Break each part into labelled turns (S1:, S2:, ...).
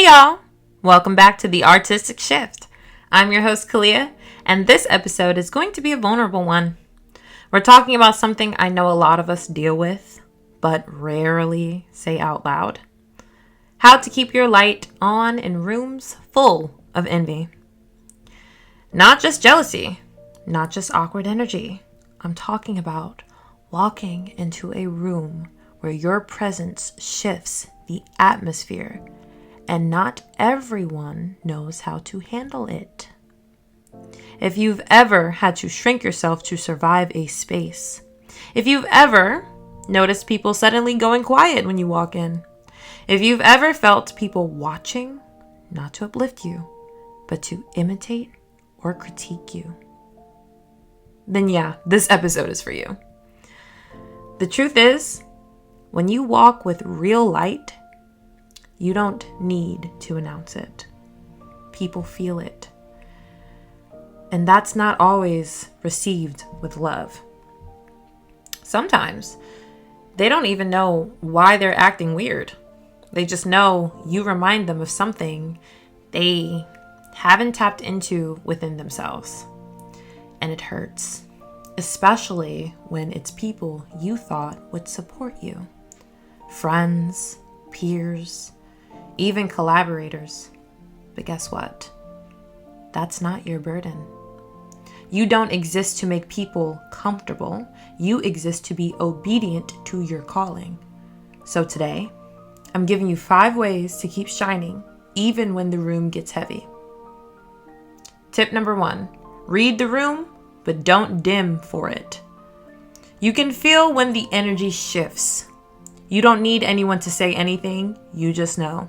S1: y'all. Welcome back to The Artistic Shift. I'm your host, Kalia, and this episode is going to be a vulnerable one. We're talking about something I know a lot of us deal with, but rarely say out loud. How to keep your light on in rooms full of envy. Not just jealousy, not just awkward energy. I'm talking about walking into a room where your presence shifts the atmosphere and not everyone knows how to handle it. If you've ever had to shrink yourself to survive a space, if you've ever noticed people suddenly going quiet when you walk in, if you've ever felt people watching, not to uplift you, but to imitate or critique you, then yeah, this episode is for you. The truth is, when you walk with real light, you don't need to announce it. People feel it. And that's not always received with love. Sometimes they don't even know why they're acting weird. They just know you remind them of something they haven't tapped into within themselves. And it hurts, especially when it's people you thought would support you. Friends, peers, even collaborators. But guess what? That's not your burden. You don't exist to make people comfortable. You exist to be obedient to your calling. So today, I'm giving you 5 ways to keep shining even when the room gets heavy. Tip number 1, read the room, but don't dim for it. You can feel when the energy shifts. You don't need anyone to say anything, you just know.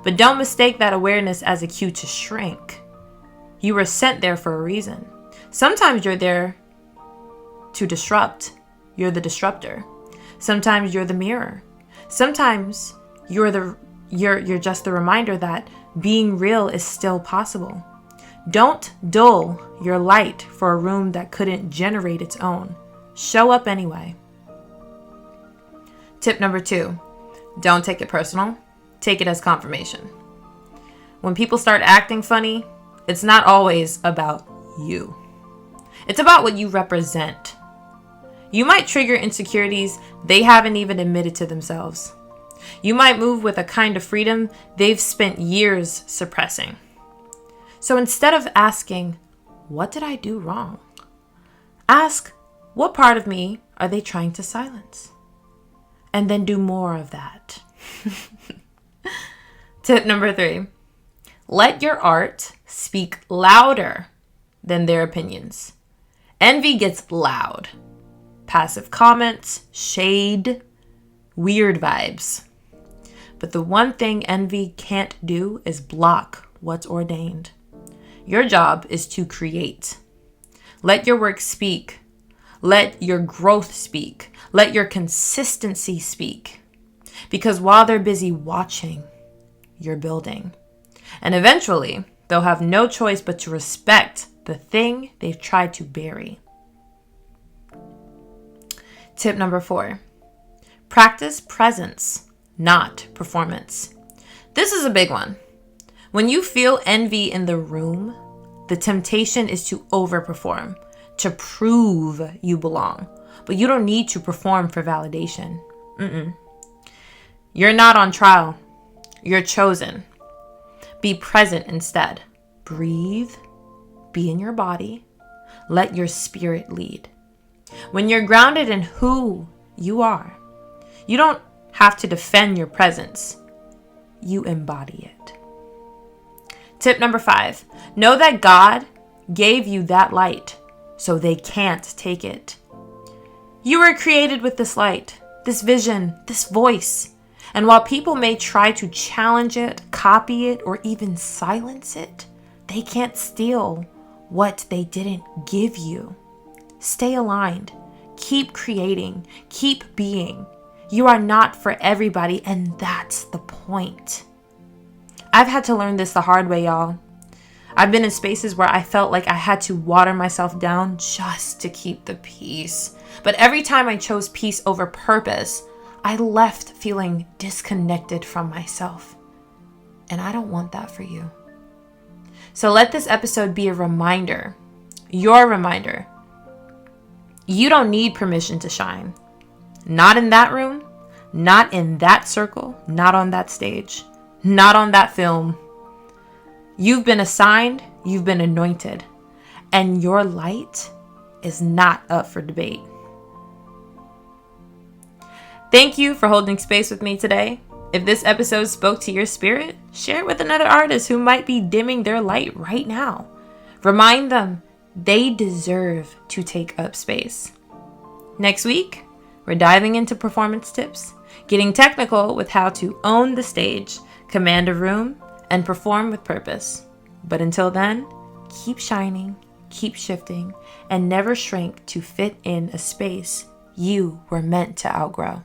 S1: But don't mistake that awareness as a cue to shrink. You were sent there for a reason. Sometimes you're there to disrupt. You're the disruptor. Sometimes you're the mirror. Sometimes you're just the reminder that being real is still possible. Don't dull your light for a room that couldn't generate its own. Show up anyway. Tip number 2, don't take it personal. Take it as confirmation. When people start acting funny, it's not always about you. It's about what you represent. You might trigger insecurities they haven't even admitted to themselves. You might move with a kind of freedom they've spent years suppressing. So instead of asking, what did I do wrong? Ask, what part of me are they trying to silence? And then do more of that. Tip number 3, let your art speak louder than their opinions. Envy gets loud. Passive comments, shade, weird vibes. But the one thing envy can't do is block what's ordained. Your job is to create. Let your work speak. Let your growth speak. Let your consistency speak. Because while they're busy watching, you're building. And eventually, they'll have no choice but to respect the thing they've tried to bury. Tip number 4, practice presence, not performance. This is a big one. When you feel envy in the room, the temptation is to overperform, to prove you belong. But you don't need to perform for validation. You're not on trial. You're chosen. Be present instead. Breathe. Be in your body. Let your spirit lead. When you're grounded in who you are, you don't have to defend your presence. You embody it. Tip number 5, know that God gave you that light, so they can't take it. You were created with this light, this vision, this voice. And while people may try to challenge it, copy it, or even silence it, they can't steal what they didn't give you. Stay aligned. Keep creating. Keep being. You are not for everybody, and that's the point. I've had to learn this the hard way, y'all. I've been in spaces where I felt like I had to water myself down just to keep the peace. But every time I chose peace over purpose, I left feeling disconnected from myself. And I don't want that for you. So let this episode be a reminder, your reminder. You don't need permission to shine. Not in that room, not in that circle, not on that stage, not on that film. You've been assigned, you've been anointed, and your light is not up for debate. Thank you for holding space with me today. If this episode spoke to your spirit, share it with another artist who might be dimming their light right now. Remind them they deserve to take up space. Next week, we're diving into performance tips, getting technical with how to own the stage, command a room, and perform with purpose. But until then, keep shining, keep shifting, and never shrink to fit in a space you were meant to outgrow.